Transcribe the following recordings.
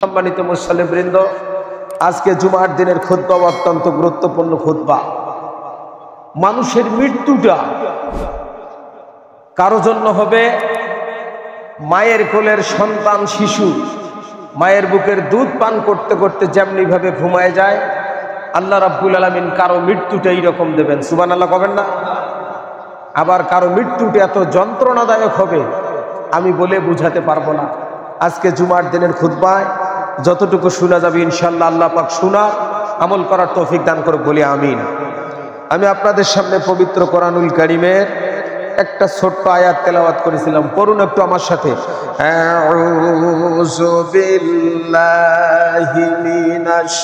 সম্মানিত মুসল্লিবৃন্দ, আজকে জুমার দিনের খুতবা অত্যন্ত গুরুত্বপূর্ণ খুতবা। মানুষের মৃত্যুটা কারো জন্য হবে মায়ের কোলের সন্তান শিশু মায়ের বুকের দুধ পান করতে করতে যেমনি ভাবে ঘুমায় যায়, আল্লাহ রাব্বুল আলামিন কারো মৃত্যুটা এইরকম দেবেন। সুবহানাল্লাহ কবেন না? আবার কারো মৃত্যুটা এত যন্ত্রণাদায়ক হবে আমি বলে বুঝাতে পারবো না। আজকে জুমার দিনের খুতবায় যতটুকু শোনা যাবে ইনশাআল্লাহ আল্লাহ পাক শোনা আমল করার তৌফিক দান করুক, বলি আমিন। আমি আপনাদের সামনে পবিত্র কোরআনুল কারীমের একটা ছোট্ট আয়াত তেলাওয়াত করেছিলাম, পড়ুন একটু আমার সাথে। আউযু বিল্লাহি মিনাশ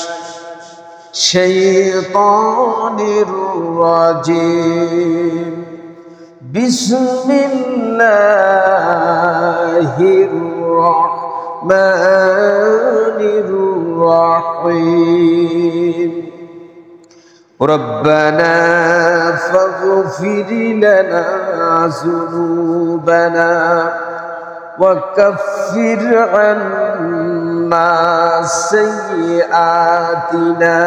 শাইতানির রাজিম, বিসমিল্লাহির রাহমানির রাহিম। রব্বানা ফাগফির লানা যুনুবানা ওয়া কাফির আন্না সাইয়্যাতিনা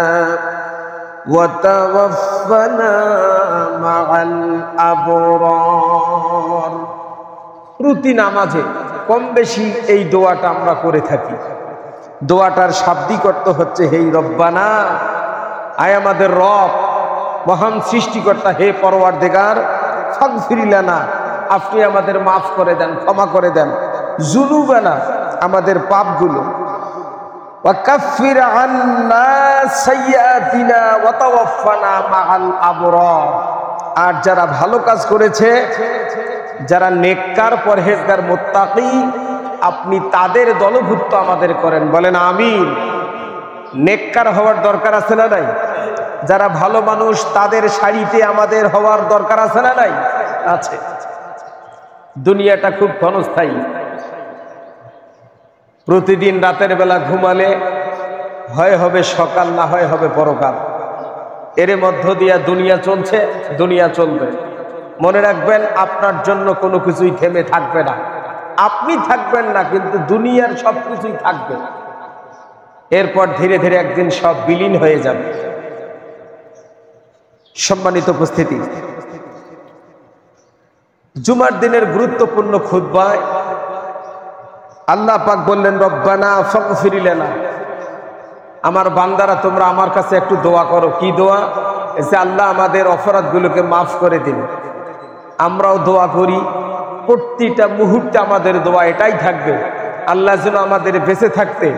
ওয়া তাওয়াফফানা মা'আল আবরার। প্রতি নামাজে কম বেশি এই দোয়াটা আমরা করে থাকি। দোয়াটার শাব্দিক অর্থ হচ্ছে, হে রব্বানা, আয় আমাদের রব, মহান সৃষ্টিকর্তা, হে পরওয়ারদিগার, ফাগফির লানা, আপনি আমাদের মাফ করে দেন, ক্ষমা করে দেন, যুনুবানা, আমাদের পাপগুলো, ওয়া কাফির আন্না সাইয়্যাতিনা ওয়া তাওয়াফফানা মা'আল আবরার। আর যারা ভালো কাজ করেছে, যারা নেককার, পরহেজগার, মুত্তাকি, আপনি তাদের দলভুক্ত আমাদের করেন, বলেন আমিন। নেককার হওয়ার দরকার আছে না নাই? যারা ভালো মানুষ তাদের সারিতে আমাদের হওয়ার দরকার আছে না নাই? আছে। দুনিয়াটা খুব ক্ষণস্থায়ী। প্রতিদিন রাতের বেলা ঘুমালে হয় হবে সকাল, না হয় হবে পরকাল। এর মধ্য দিয়া দুনিয়া চলছে, দুনিয়া চলবে। মনে রাখবেন, আপনার জন্য কোনো কিছুই থেমে থাকবে না। আপনি থাকবেন না, কিন্তু দুনিয়ার সব কিছুই থাকবে। এরপর ধীরে ধীরে একদিন সব বিলীন হয়ে যাবে। সম্মানিত উপস্থিতি, জুমার দিনের গুরুত্বপূর্ণ খুতবায় আল্লাহ পাক বললেন, রব্বানা ফাগফির লানা, আমার বান্দারা তোমরা আমার কাছে একটু দোয়া করো। কি দোয়া? যে আল্লাহ আমাদের অপরাধগুলোকে মাফ করে দিন। আমরাও দোয়া করি, প্রতিটা মুহূর্তে আমাদের দোয়া এটাই থাকবে, আল্লাহ যেন আমাদের বেঁচে থাকতে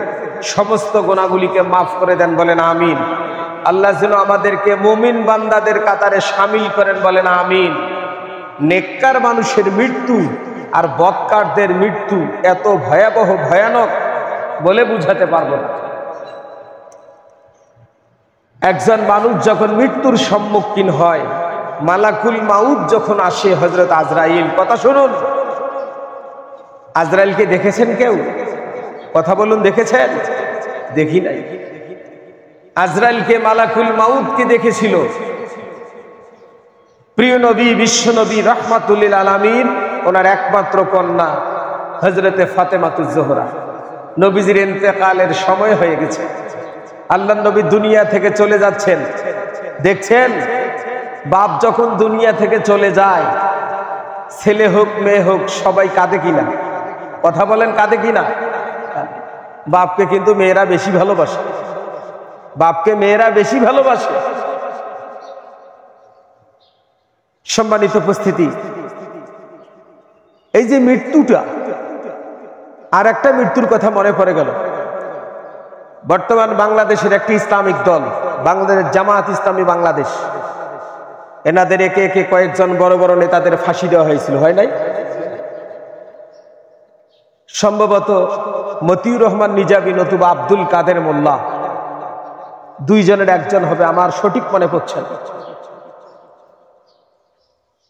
সমস্ত গুনাহগুলিকে মাফ করে দেন, বলেন আমিন। আল্লাহ যেন আমাদেরকে মুমিন বান্দাদের কাতারে শামিল করেন, বলেন আমিন। নেককার মানুষের মৃত্যু আর বদকারদের মৃত্যু এত ভয়াবহ, ভয়ানক বলে বুঝাতে পারবো না। একজন মানুষ যখন মৃত্যুর সম্মুখীন হয়, মালাকুল মাউত যখন আসে, হযরত আজরাইল, কথা শুনুন, আজরাইলকে দেখেছেন কেউ? কথা বলুন, দেখেছেন? দেখি নাই। আজরাইলকে, মালাকুল মাউতকে দেখেছিল প্রিয় নবী, বিশ্ব নবী, রাহমাতুল লিল আলামিন, ওনার একমাত্র কন্যা হযরতে ফাতেমাতুজ জোহরা। নবীজির ইন্তেকালের সময় হয়ে গেছে, আল্লাহর নবী দুনিয়া থেকে চলে যাচ্ছেন। দেখছেন, বাপ যখন দুনিয়া থেকে চলে যায়, ছেলে হোক মেয়ে হোক সবাই কাঁদে কিনা? কথা বলেন, কাঁদে কিনা? বাপকে কিন্তু মেয়েরা বেশি ভালোবাসে, বাপকে মেয়েরা বেশি ভালোবাসে। সম্মানিত উপস্থিতি, এই যে মৃত্যুটা, আর একটা মৃত্যুর কথা মনে পড়ে গেল। বর্তমান বাংলাদেশের একটি ইসলামিক দল, বাংলাদেশ জামাত ইসলামী বাংলাদেশ, এনাদের একে একে কয়েকজন বড় বড় নেতাদের ফাঁসি দেওয়া হয়েছিল, হয় নাই? সম্ভবত মতিউর রহমান নিজামী নতুবা আব্দুল কাদের মোল্লা, দুইজনের একজন হবে, আমার সঠিক মনে পড়ছে না।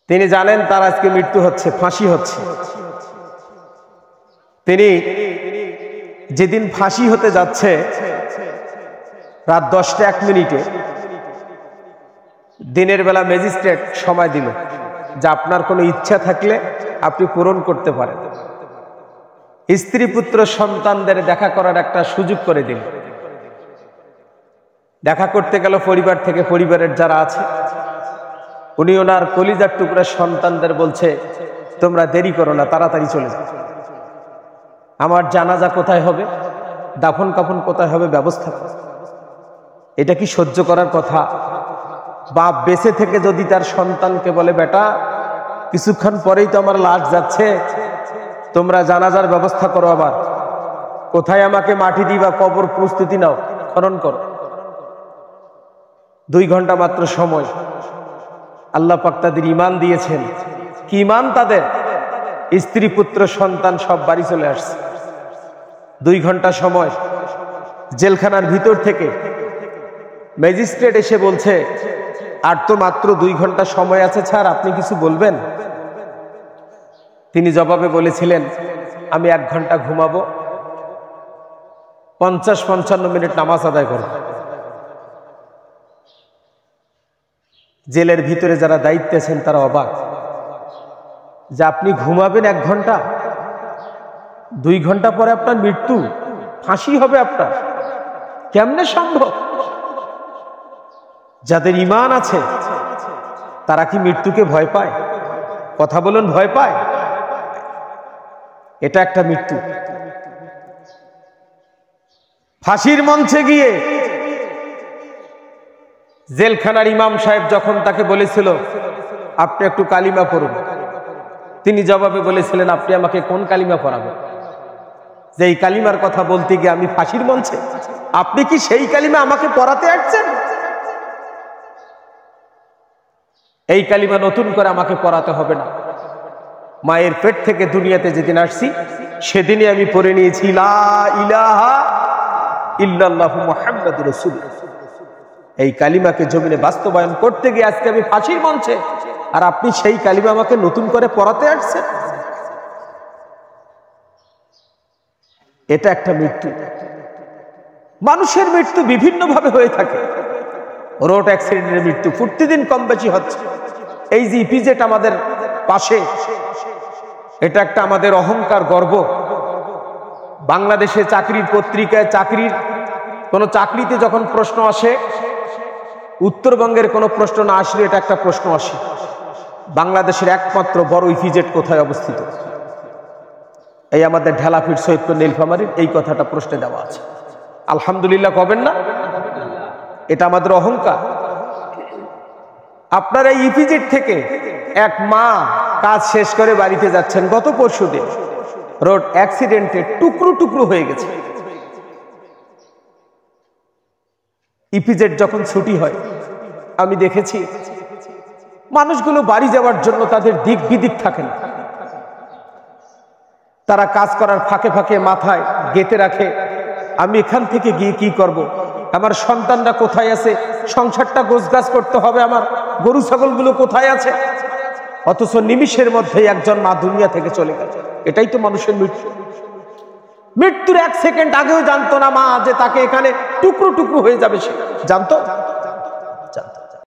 তিনি জানেন তার আজকে মৃত্যু হচ্ছে, ফাঁসি হচ্ছে। তিনি যেদিন ফাঁসি হতে যাচ্ছে, রাত 10টা 1 মিনিটে দিনের বেলা ম্যাজিস্ট্রেট সময় দিল যে আপনার কোনো ইচ্ছা থাকলে আপনি পূরণ করতে পারেন। স্ত্রী পুত্র সন্তানদের দেখা করার একটা সুযোগ করে দিল। দেখা করতে গেল পরিবার থেকে, পরিবারের যারা আছে, উনি ওনার কলিজার টুকরা সন্তানদের বলছে, তোমরা দেরি করো না, তাড়াতাড়ি চলে যাও। আমার জানাজা কোথায় হবে, দাফন কাফন কোথায় হবে, ব্যবস্থা করো। এটা কি সহ্য করার কথা? বাপ বেঁচে থেকে যদি তার সন্তানকে বলে, বেটা কিছুক্ষণ পরেই তো আমার লাশ যাচ্ছে, তোমরা জানাজার ব্যবস্থা করো, আবার কোথায় আমাকে মাটি দিবা, কবর প্রস্তুতি নাও, খনন করো। 2 ঘন্টা মাত্র সময়। আল্লাহ পাক তাদের ঈমান দিয়েছেন। কি ঈমান তাদের? স্ত্রী পুত্র সন্তান সব বাড়ি চলে আসছে। 2 ঘন্টা সময়। জেলখানার ভিতর থেকে ম্যাজিস্ট্রেট এসে বলছে, আর তো মাত্র 2 ঘন্টা সময় আছে স্যার, আপনি কিছু বলবেন? তিনি জবাবে বলেছিলেন, আমি 1 ঘন্টা ঘুমাবো, 50-55 মিনিট নামাজ আদায় করব। জেলের ভিতরে যারা দায়িত্বে আছেন তারা অবাক যে আপনি ঘুমাবেন 1 ঘন্টা, 2 ঘন্টা পরে আপনার মৃত্যু, ফাঁসি হবে আপনার, কেমনে সম্ভব? যাদের ঈমান আছে তারা কি মৃত্যুকে ভয় পায়? কথা বলুন, ভয় পায়? এটা একটা মৃত্যু। ফাঁসির মঞ্চে গিয়ে জেলখানার ইমাম সাহেব যখন তাকে বলেছিল, আপনি একটু কালিমা পড়ুন, তিনি জবাবে বলেছিলেন, আপনি আমাকে কোন কালিমা পড়াবেন? যে এই কালিমার কথা বলতে গিয়ে আমি ফাঁসির মঞ্চে, আপনি কি সেই কালিমা আমাকে পড়াতে আসছেন? এই কালিমা নতুন করে আমাকে পড়াতে হবে না। মায়ের পেট থেকে দুনিয়াতে যেদিন আসছি সেদিনই আমি পড়ে নিয়েছি, লা ইলাহা ইল্লাল্লাহু মুহাম্মাদুর রাসূলুল্লাহ। এই কালিমাকে জমিনে বাস্তবায়ন করতে গিয়ে আজকে আমি ফাঁসির মঞ্চে, আর আপনি সেই কালিমা আমাকে নতুন করে পড়াতে আসছেন। এটা একটা মৃত্যু। মানুষের মৃত্যু বিভিন্ন ভাবে হয়ে থাকে। রোড অ্যাক্সিডেন্টের মৃত্যু প্রতিদিন কম বেশি হচ্ছে। এই যে ইপিজেড আমাদের পাশে, এটা একটা আমাদের অহংকার, গর্ব। বাংলাদেশে চাকরির পত্রিকায় কোন চাকরিতে যখন প্রশ্ন আসে, উত্তরবঙ্গের কোনো প্রশ্ন না আসলে এটা একটা প্রশ্ন আসে, বাংলাদেশের একমাত্র বড় ইপিজেড কোথায় অবস্থিত? এই আমাদের ঢেলাফিট সৈয়দপুর নীলফামারীর, এই কথাটা প্রশ্নে দেওয়া আছে। আলহামদুলিল্লাহ কবেন না? এটা আমাদের অহংকার। আপনার এই ইপিজেড থেকে এক মা কাজ শেষ করে বাড়িতে যাচ্ছেন, গত পরশুদিন রোড অ্যাক্সিডেন্টে টুকরো টুকরো হয়ে গেছে। ইপিজেড যখন ছুটি হয়, আমি দেখেছি মানুষগুলো বাড়ি যাওয়ার জন্য তাদের দিক বিদিক থাকে না। তারা কাজ করার ফাঁকে ফাঁকে মাথায় গেঁথে রাখে, আমি এখান থেকে গিয়ে কি করব, আমার সন্তানরা কোথায় আছে, সংসারটা গোছগাছ করতে হবে, আমার গরু ছাগলগুলো কোথায় আছে। অথচ নিমিষের মধ্যেই একজন মা দুনিয়া থেকে চলে গেল। এটাই তো মানুষের মৃত্যু। মৃত্যুর 1 সেকেন্ড আগেও জানতো না মা যে তাকে এখানে টুকরো টুকরো হয়ে যাবে। সে জানতো?